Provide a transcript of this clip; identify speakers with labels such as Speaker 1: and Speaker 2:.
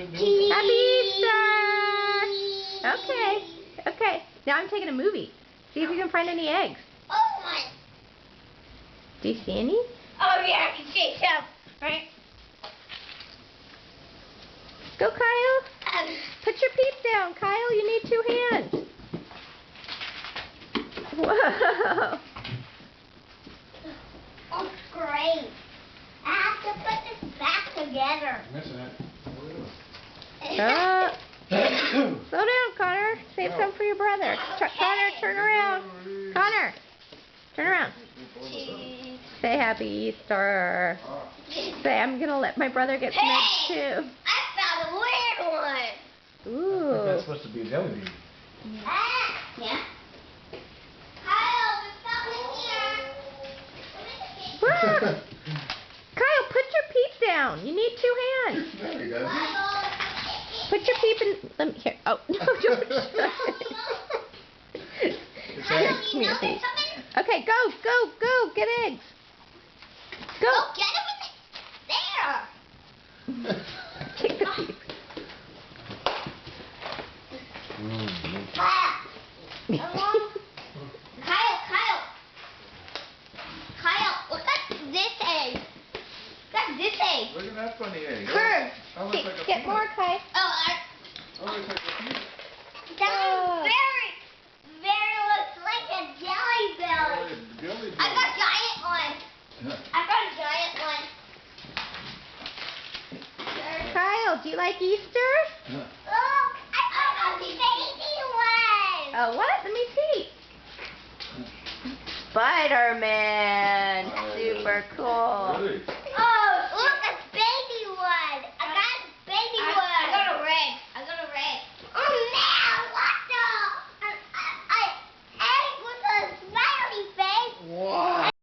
Speaker 1: Happy Easter! Okay. Okay. Now I'm taking a movie. See if you can find any eggs.
Speaker 2: Oh my.
Speaker 1: Do you see any?
Speaker 2: Oh yeah, I can see some. Right.
Speaker 1: Go, Kyle. Put your peep down, Kyle. You need 2 hands. Whoa.
Speaker 2: Oh, great. I have to put this back together.
Speaker 3: I'm missing it.
Speaker 1: Slow down, Connor. Save some for your brother. Connor, turn around. Connor, turn around. Say Happy Easter. Say, I'm going to let my brother get some eggs too.
Speaker 2: I found a weird one.
Speaker 1: Ooh.
Speaker 3: That's supposed to be a jelly bean.
Speaker 2: Yeah. Kyle, there's something here.
Speaker 1: Kyle, put your peep down. You need 2 hands.
Speaker 3: No, he doesn't.
Speaker 1: Put your peep in. Let me here. Oh no! Don't shut it. Here, give me your peep. Okay, go, go, go. Get eggs. Go.
Speaker 2: Oh, get him in there.
Speaker 1: Take the peep.
Speaker 2: Kyle, look at this egg. Look at this egg.
Speaker 3: Look at that funny egg.
Speaker 2: Curved.
Speaker 3: That looks like a
Speaker 1: Get more, Kai.
Speaker 3: That looks like a peanut.
Speaker 2: That is very looks like a jelly belly.
Speaker 3: Jelly
Speaker 2: I got a giant one. I got a giant one.
Speaker 1: Kyle, do you like Easter?
Speaker 2: Look, I got a baby one.
Speaker 1: Oh, what? Let me see. Spider-Man. Super cool.
Speaker 3: Really?